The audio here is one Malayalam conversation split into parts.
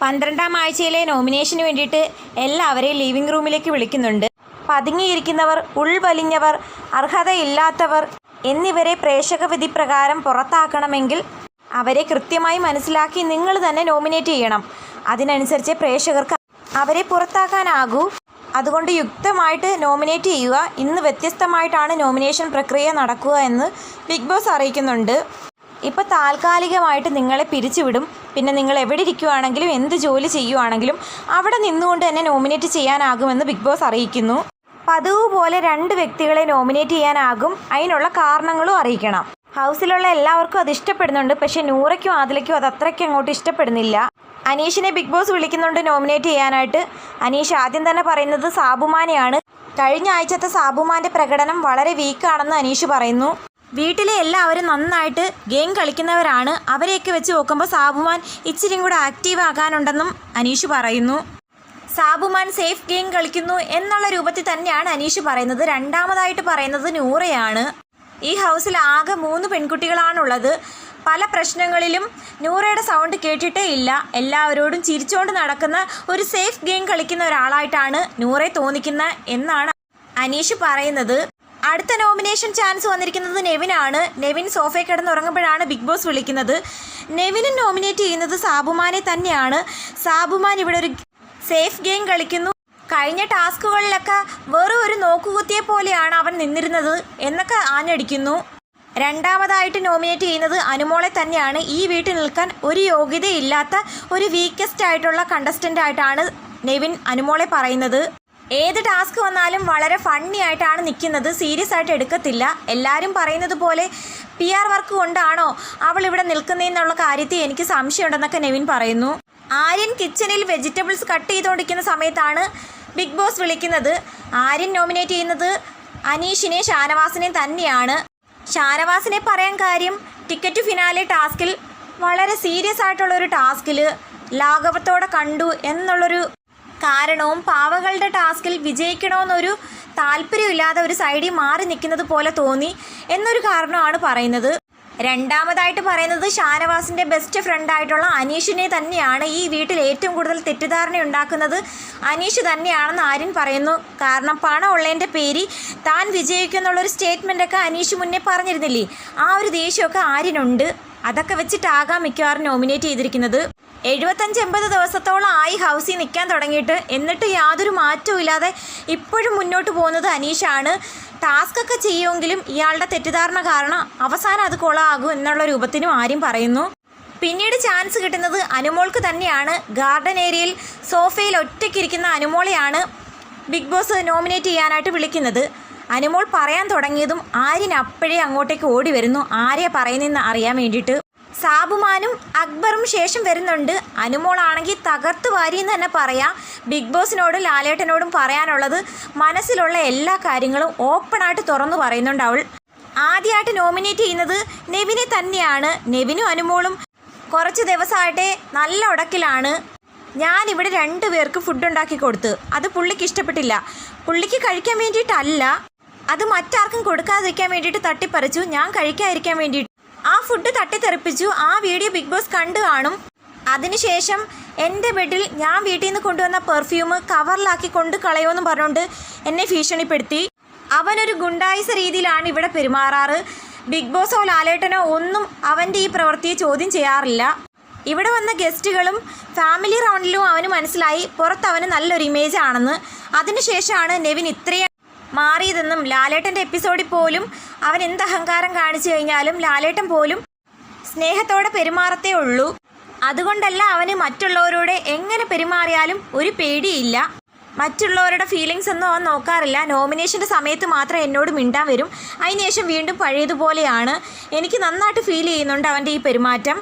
12ാം ആഴ്ചയിലെ നോമിനേഷന് വേണ്ടിയിട്ട് എല്ലാവരെയും ലിവിംഗ് റൂമിലേക്ക് വിളിക്കുന്നുണ്ട്. പതുങ്ങിയിരിക്കുന്നവർ, ഉൾവലിഞ്ഞവർ, അർഹതയില്ലാത്തവർ എന്നിവരെ പ്രേക്ഷക വിധി പ്രകാരം പുറത്താക്കണമെങ്കിൽ അവരെ കൃത്യമായി മനസ്സിലാക്കി നിങ്ങൾ തന്നെ നോമിനേറ്റ് ചെയ്യണം. അതിനനുസരിച്ച് പ്രേക്ഷകർക്ക് അവരെ പുറത്താക്കാനാകൂ. അതുകൊണ്ട് യുക്തമായിട്ട് നോമിനേറ്റ് ചെയ്യുക. ഇന്ന് വ്യത്യസ്തമായിട്ടാണ് നോമിനേഷൻ പ്രക്രിയ നടക്കുക എന്ന് ബിഗ് ബോസ് അറിയിക്കുന്നുണ്ട്. ഇപ്പോൾ താൽക്കാലികമായിട്ട് നിങ്ങളെ പിരിച്ചുവിടും. പിന്നെ നിങ്ങൾ എവിടെ ഇരിക്കുകയാണെങ്കിലും എന്ത് ജോലി ചെയ്യുകയാണെങ്കിലും അവിടെ നിന്നുകൊണ്ട് തന്നെ നോമിനേറ്റ് ചെയ്യാനാകുമെന്ന് ബിഗ് ബോസ് അറിയിക്കുന്നു. പതിവ് പോലെ 2 വ്യക്തികളെ നോമിനേറ്റ് ചെയ്യാനാകും. അതിനുള്ള കാരണങ്ങളും അറിയിക്കണം. ഹൗസിലുള്ള എല്ലാവർക്കും അത് ഇഷ്ടപ്പെടുന്നുണ്ട്. പക്ഷേ നൂറയ്ക്കും ആദിലയ്ക്കും അത് അത്രയ്ക്ക് അങ്ങോട്ട് ഇഷ്ടപ്പെടുന്നില്ല. അനീഷിനെ ബിഗ് ബോസ് വിളിക്കുന്നുണ്ട് നോമിനേറ്റ് ചെയ്യാനായിട്ട്. അനീഷ് ആദ്യം തന്നെ പറയുന്നത് സാബുമാനെയാണ്. കഴിഞ്ഞ ആഴ്ചത്തെ സാബുമാൻ്റെ പ്രകടനം വളരെ വീക്കാണെന്ന് അനീഷ് പറയുന്നു. വീട്ടിലെ എല്ലാവരും നന്നായിട്ട് ഗെയിം കളിക്കുന്നവരാണ്. അവരെയൊക്കെ വെച്ച് നോക്കുമ്പോൾ സാബുമാൻ ഇച്ചിരി കൂടെ ആക്റ്റീവ് ആകാനുണ്ടെന്നും അനീഷ് പറയുന്നു. സാബുമാൻ സേഫ് ഗെയിം കളിക്കുന്നു എന്നുള്ള രൂപത്തിൽ തന്നെയാണ് അനീഷ് പറയുന്നത്. രണ്ടാമതായിട്ട് പറയുന്നത് നൂറയാണ്. ഈ ഹൗസിൽ ആകെ 3 പെൺകുട്ടികളാണുള്ളത്. പല പ്രശ്നങ്ങളിലും നൂറയുടെ സൗണ്ട് കേട്ടിട്ടേ ഇല്ല. എല്ലാവരോടും ചിരിച്ചുകൊണ്ട് നടക്കുന്ന ഒരു സേഫ് ഗെയിം കളിക്കുന്ന ഒരാളായിട്ടാണ് നൂറെ തോന്നിക്കുന്നത് എന്നാണ് അനീഷ് പറയുന്നത്. അടുത്ത നോമിനേഷൻ ചാൻസ് വന്നിരിക്കുന്നത് നെവിനാണ്. നെവിൻ സോഫയിൽ കിടന്നുറങ്ങുമ്പോഴാണ് ബിഗ് ബോസ് വിളിക്കുന്നത്. നെവിനും നോമിനേറ്റ് ചെയ്യുന്നത് സാബുമാനെ തന്നെയാണ്. സാബുമാൻ ഇവിടെ ഒരു സേഫ് ഗെയിം കളിക്കുന്നു. കഴിഞ്ഞ ടാസ്കുകളിലൊക്കെ വെറും ഒരു നോക്കുകുത്തിയെ പോലെയാണ് അവൻ നിന്നിരുന്നത് എന്നൊക്കെ ആഞ്ഞടിക്കുന്നു. രണ്ടാമതായിട്ട് നോമിനേറ്റ് ചെയ്യുന്നത് അനുമോളെ തന്നെയാണ്. ഈ വീട്ടിൽ നിൽക്കാൻ ഒരു യോഗ്യതയില്ലാത്ത ഒരു വീക്കസ്റ്റ് ആയിട്ടുള്ള കണ്ടസ്റ്റൻ്റ് ആയിട്ടാണ് നെവിൻ അനുമോളെ പറയുന്നത്. ഏത് ടാസ്ക് വന്നാലും വളരെ ഫണ്ണി ആയിട്ടാണ് നിൽക്കുന്നത്. സീരിയസ് ആയിട്ട് എടുക്കത്തില്ല. എല്ലാവരും പറയുന്നത് പോലെ PR വർക്ക് കൊണ്ടാണോ അവൾ ഇവിടെ നിൽക്കുന്നതെന്നുള്ള കാര്യത്തിൽ എനിക്ക് സംശയമുണ്ടെന്നൊക്കെ നെവിൻ പറയുന്നു. ആര്യൻ കിച്ചണിൽ വെജിറ്റബിൾസ് കട്ട് ചെയ്തുകൊണ്ടിരിക്കുന്ന സമയത്താണ് ബിഗ് ബോസ് വിളിക്കുന്നത്. ആര്യൻ നോമിനേറ്റ് ചെയ്യുന്നത് അനീഷിനെ ഷാനവാസിനെ തന്നെയാണ്. ഷാനവാസിനെ പറയാൻ കാര്യം ടിക്കറ്റ് ഫിനാലെ ടാസ്കിൽ വളരെ സീരിയസ് ആയിട്ടുള്ളൊരു ടാസ്കിൽ ലാഘവത്തോടെ കണ്ടു എന്നുള്ളൊരു കാരണവും പാവകളുടെ ടാസ്കിൽ വിജയിക്കണമെന്നൊരു താല്പര്യമില്ലാതെ ഒരു സൈഡിൽ മാറി നിൽക്കുന്നത് പോലെ തോന്നി എന്നൊരു കാരണമാണ് പറയുന്നത്. രണ്ടാമതായിട്ട് പറയുന്നത് ഷാനവാസിൻ്റെ ബെസ്റ്റ് ഫ്രണ്ടായിട്ടുള്ള അനീഷിനെ തന്നെയാണ്. ഈ വീട്ടിൽ ഏറ്റവും കൂടുതൽ തെറ്റിദ്ധാരണ ഉണ്ടാക്കുന്നത് അനീഷ് തന്നെയാണെന്ന് ആര്യൻ പറയുന്നു. കാരണം പണം ഉള്ളതിൻ്റെ പേരിൽ താൻ വിജയിക്കുന്നുള്ളൊരു സ്റ്റേറ്റ്മെൻറ്റൊക്കെ അനീഷ് മുന്നേ പറഞ്ഞിരുന്നില്ലേ, ആ ഒരു ദേഷ്യമൊക്കെ ആര്യനുണ്ട്. അതൊക്കെ വെച്ചിട്ടാകാം മിക്കവാറും നോമിനേറ്റ് ചെയ്തിരിക്കുന്നത്. 75-80 ദിവസത്തോളം ആയി ഹൗസിൽ നിൽക്കാൻ തുടങ്ങിയിട്ട്, എന്നിട്ട് യാതൊരു മാറ്റവും ഇല്ലാതെ ഇപ്പോഴും മുന്നോട്ട് പോകുന്നത് അനീഷാണ്. ടാസ്ക് ഒക്കെ ചെയ്യുമെങ്കിലും ഇയാളുടെ തെറ്റിദ്ധാരണ കാരണം അവസാനം അത് കൊളാകും എന്നുള്ള രൂപത്തിനും ആര്യം പറയുന്നു. പിന്നീട് ചാൻസ് കിട്ടുന്നത് അനുമോൾക്ക് തന്നെയാണ്. ഗാർഡൻ ഏരിയയിൽ സോഫയിൽ ഒറ്റയ്ക്കിരിക്കുന്ന അനുമോളെയാണ് ബിഗ് ബോസ് നോമിനേറ്റ് ചെയ്യാനായിട്ട് വിളിക്കുന്നത്. അനുമോൾ പറയാൻ തുടങ്ങിയതും ആര്യൻ അപ്പോഴേ അങ്ങോട്ടേക്ക് ഓടി വരുന്നു, ആരെയാ പറയുന്നതെന്ന് അറിയാൻ വേണ്ടിയിട്ട്. സാബുമാനും അക്ബറും ശേഷം വരുന്നുണ്ട്. അനുമോളാണെങ്കിൽ തകർത്ത് വാരിയെന്ന് തന്നെ പറയാം. ബിഗ് ബോസിനോടും ലാലേട്ടനോടും പറയാനുള്ളത് മനസ്സിലുള്ള എല്ലാ കാര്യങ്ങളും ഓപ്പണായിട്ട് തുറന്നു പറയുന്നുണ്ട് അവൾ. ആദ്യമായിട്ട് നോമിനേറ്റ് ചെയ്യുന്നത് നെവിനെ തന്നെയാണ്. നെവിനും അനുമോളും കുറച്ച് ദിവസമായിട്ടേ നല്ല ഉടക്കിലാണ്. ഞാനിവിടെ 2 പേർക്ക് ഫുഡ് ഉണ്ടാക്കി കൊടുത്ത് അത് പുള്ളിക്ക് ഇഷ്ടപ്പെട്ടില്ല. പുള്ളിക്ക് കഴിക്കാൻ വേണ്ടിയിട്ടല്ല, അത് മറ്റാർക്കും കൊടുക്കാതിരിക്കാൻ വേണ്ടിയിട്ട് തട്ടിപ്പറിച്ചു. ഞാൻ കഴിക്കാതിരിക്കാൻ വേണ്ടിയിട്ട് ആ ഫുഡ് തട്ടിത്തെറിപ്പിച്ചു. ആ വീഡിയോ ബിഗ് ബോസ് കണ്ടു കാണും. അതിനുശേഷം എൻ്റെ ബെഡിൽ ഞാൻ വീട്ടിൽ നിന്ന് കൊണ്ടുവന്ന പെർഫ്യൂം കവറിലാക്കി കൊണ്ട് കളയുമെന്ന് പറഞ്ഞുകൊണ്ട് എന്നെ ഭീഷണിപ്പെടുത്തി. അവനൊരു ഗുണ്ടായിസ രീതിയിലാണ് ഇവിടെ പെരുമാറാറ്. ബിഗ് ബോസോ ലാലേട്ടനോ ഒന്നും അവൻ്റെ ഈ പ്രവൃത്തിയെ ചോദ്യം ചെയ്യാറില്ല. ഇവിടെ വന്ന ഗസ്റ്റുകളും ഫാമിലി റൗണ്ടിലും അവന് മനസ്സിലായി പുറത്ത് അവന് നല്ലൊരു ഇമേജ് ആണെന്ന്. അതിനുശേഷമാണ് നെവിൻ ഇത്രയും മാറിയതെന്നും ലാലേട്ടൻ്റെ എപ്പിസോഡിൽ പോലും അവൻ എന്ത് അഹങ്കാരം കാണിച്ചു കഴിഞ്ഞാലും ലാലേട്ടൻ പോലും സ്നേഹത്തോടെ പെരുമാറത്തേ ഉള്ളൂ. അതുകൊണ്ടല്ല അവന് മറ്റുള്ളവരോട് എങ്ങനെ പെരുമാറിയാലും ഒരു പേടിയില്ല. മറ്റുള്ളവരുടെ ഫീലിങ്സ് ഒന്നും അവൻ നോക്കാറില്ല. നോമിനേഷൻ്റെ സമയത്ത് മാത്രം എന്നോട് മിണ്ടാൻ വരും. അതിനുശേഷം വീണ്ടും പഴയതുപോലെയാണ്. എനിക്ക് നന്നായിട്ട് ഫീൽ ചെയ്യുന്നുണ്ട് അവൻ്റെ ഈ പെരുമാറ്റം.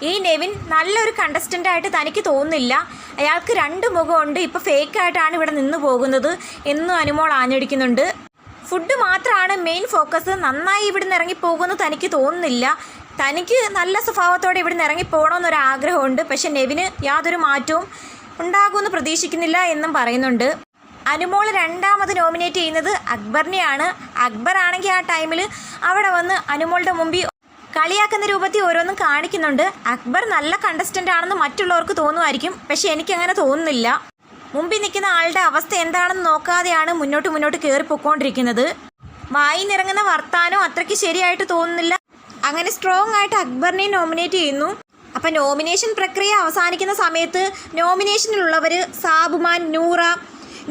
ഈ നെവിൻ നല്ലൊരു കണ്ടസ്റ്റൻ്റായിട്ട് തനിക്ക് തോന്നുന്നില്ല. അയാൾക്ക് 2 മുഖമുണ്ട്. ഇപ്പോൾ ഫേക്കായിട്ടാണ് ഇവിടെ നിന്ന് പോകുന്നത് എന്നും അനുമോൾ ആഞ്ഞടിക്കുന്നുണ്ട്. ഫുഡ് മാത്രമാണ് മെയിൻ ഫോക്കസ്. നന്നായി ഇവിടെ നിന്ന് ഇറങ്ങിപ്പോകുമെന്ന് തനിക്ക് തോന്നുന്നില്ല. തനിക്ക് നല്ല സ്വഭാവത്തോടെ ഇവിടെ നിന്ന് ഇറങ്ങിപ്പോകണമെന്നൊരാഗ്രഹമുണ്ട്. പക്ഷെ നെവിന് യാതൊരു മാറ്റവും ഉണ്ടാകുമെന്ന് പ്രതീക്ഷിക്കുന്നില്ല എന്നും പറയുന്നുണ്ട്. അനുമോൾ രണ്ടാമത് നോമിനേറ്റ് ചെയ്യുന്നത് അക്ബറിനെയാണ്. അക്ബർ ആണെങ്കിൽ ആ ടൈമിൽ അവിടെ വന്ന് അനുമോളുടെ മുമ്പിൽ കളിയാക്കുന്ന രൂപത്തിൽ ഓരോന്നും കാണിക്കുന്നുണ്ട്. അക്ബർ നല്ല കണ്ടസ്റ്റൻ്റ് ആണെന്ന് മറ്റുള്ളവർക്ക് തോന്നുമായിരിക്കും, പക്ഷെ എനിക്കങ്ങനെ തോന്നുന്നില്ല. മുമ്പിൽ നിൽക്കുന്ന ആളുടെ അവസ്ഥ എന്താണെന്ന് നോക്കാതെയാണ് മുന്നോട്ട് കയറി പൊയ്ക്കൊണ്ടിരിക്കുന്നത്. വായിന്നിറങ്ങുന്ന വർത്താനം അത്രയ്ക്ക് ശരിയായിട്ട് തോന്നുന്നില്ല. അങ്ങനെ സ്ട്രോങ് ആയിട്ട് അക്ബറിനെ നോമിനേറ്റ് ചെയ്യുന്നു. അപ്പം നോമിനേഷൻ പ്രക്രിയ അവസാനിക്കുന്ന സമയത്ത് നോമിനേഷനിലുള്ളവർ സാബുമാൻ, നൂറ,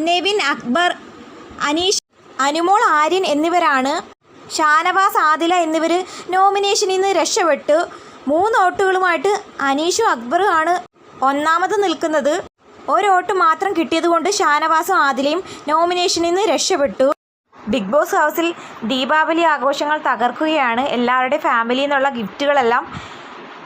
നെവിൻ, അക്ബർ, അനീഷ്, അനുമോൾ, ആര്യൻ എന്നിവരാണ്. ഷാനവാസ്, ആദില എന്നിവർ നോമിനേഷനിൽ നിന്ന് രക്ഷപ്പെട്ടു. 3 വോട്ടുകളുമായിട്ട് അനീഷും അക്ബറും ആണ് ഒന്നാമത് നിൽക്കുന്നത്. 1 വോട്ട് മാത്രം കിട്ടിയതുകൊണ്ട് ഷാനവാസും ആദിലയും നോമിനേഷനിൽ നിന്ന് രക്ഷപ്പെട്ടു. ബിഗ് ബോസ് ഹൗസിൽ ദീപാവലി ആഘോഷങ്ങൾ തകർക്കുകയാണ്. എല്ലാവരുടെയും ഫാമിലിയിൽ നിന്നുള്ള ഗിഫ്റ്റുകളെല്ലാം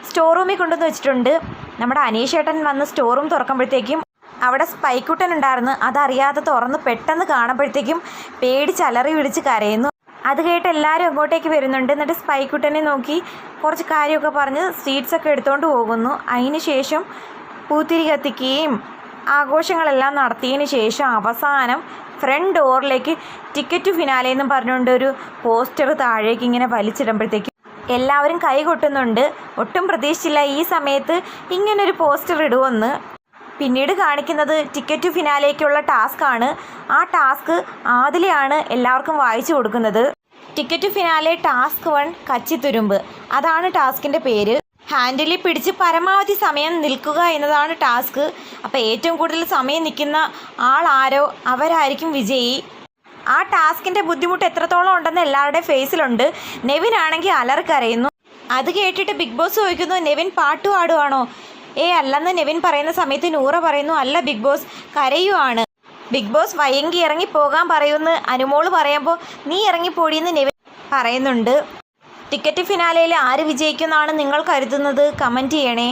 സ്റ്റോർ റൂമിൽ കൊണ്ടുവന്ന് വെച്ചിട്ടുണ്ട്. നമ്മുടെ അനീഷേട്ടൻ വന്ന് സ്റ്റോർ റൂം തുറക്കുമ്പോഴത്തേക്കും അവിടെ സ്പൈക്കുട്ടൻ ഉണ്ടായിരുന്നു. അതറിയാതെ തുറന്ന് പെട്ടെന്ന് കാണുമ്പോഴത്തേക്കും പേടിച്ചലറി വിളിച്ച് കരയുന്നു. അത് കേട്ട് എല്ലാവരും അങ്ങോട്ടേക്ക് വരുന്നുണ്ട്. എന്നിട്ട് സ്പൈക്കുട്ടനെ നോക്കി കുറച്ച് കാര്യമൊക്കെ പറഞ്ഞ് സ്വീറ്റ്സൊക്കെ എടുത്തുകൊണ്ട് പോകുന്നു. അതിന് ശേഷം പൂത്തിരി കത്തിക്കുകയും ആഘോഷങ്ങളെല്ലാം നടത്തിയതിന് ശേഷം അവസാനം ഫ്രണ്ട് ഡോറിലേക്ക് ടിക്കറ്റ് ഫിനാലെ എന്നും പറഞ്ഞുകൊണ്ട് ഒരു പോസ്റ്റർ താഴേക്ക് ഇങ്ങനെ വലിച്ചിടുമ്പോഴത്തേക്കും എല്ലാവരും കൈ കൊട്ടുന്നുണ്ട്. ഒട്ടും പ്രതീക്ഷിച്ചില്ല ഈ സമയത്ത് ഇങ്ങനൊരു പോസ്റ്റർ ഇടുമെന്ന്. പിന്നീട് കാണിക്കുന്നത് ടിക്കറ്റ് ഫിനാലേക്കുള്ള ടാസ്ക്കാണ്. ആ ടാസ്ക് ആദിലയാണ് എല്ലാവർക്കും വായിച്ചു കൊടുക്കുന്നത്. ടിക്കറ്റ് ഫിനാലെ ടാസ്ക് 1 കച്ചിത്തുരുമ്പ്, അതാണ് ടാസ്കിൻ്റെ പേര്. ഹാൻഡിലിൽ പിടിച്ച് പരമാവധി സമയം നിൽക്കുക എന്നതാണ് ടാസ്ക്. അപ്പോൾ ഏറ്റവും കൂടുതൽ സമയം നിൽക്കുന്ന ആളാരോ അവരായിരിക്കും വിജയി. ആ ടാസ്കിൻ്റെ ബുദ്ധിമുട്ട് എത്രത്തോളം ഉണ്ടെന്ന് എല്ലാവരുടെയും ഫേസിലുണ്ട്. നെവിൻ ആണെങ്കിൽ അലറിക്കരയുന്നു. അത് കേട്ടിട്ട് ബിഗ് ബോസ് ചോദിക്കുന്നു, നെവിൻ പാട്ട് പാടുവാണോ? അല്ലെന്ന് നെവിൻ പറയുന്ന സമയത്ത് നൂറ പറയുന്നു, അല്ല ബിഗ് ബോസ്, കരയുവാണ്. ബിഗ് ബോസ് വയങ്കി ഇറങ്ങി പോകാൻ പറയുമെന്ന് അനുമോള് പറയുമ്പോൾ നീ ഇറങ്ങിപ്പോടിയെന്ന് നെവിൻ പറയുന്നുണ്ട്. ടിക്കറ്റ് ഫിനാലയിൽ ആര് വിജയിക്കുമെന്നാണ് നിങ്ങൾ കരുതുന്നത്? കമൻറ്റ് ചെയ്യണേ.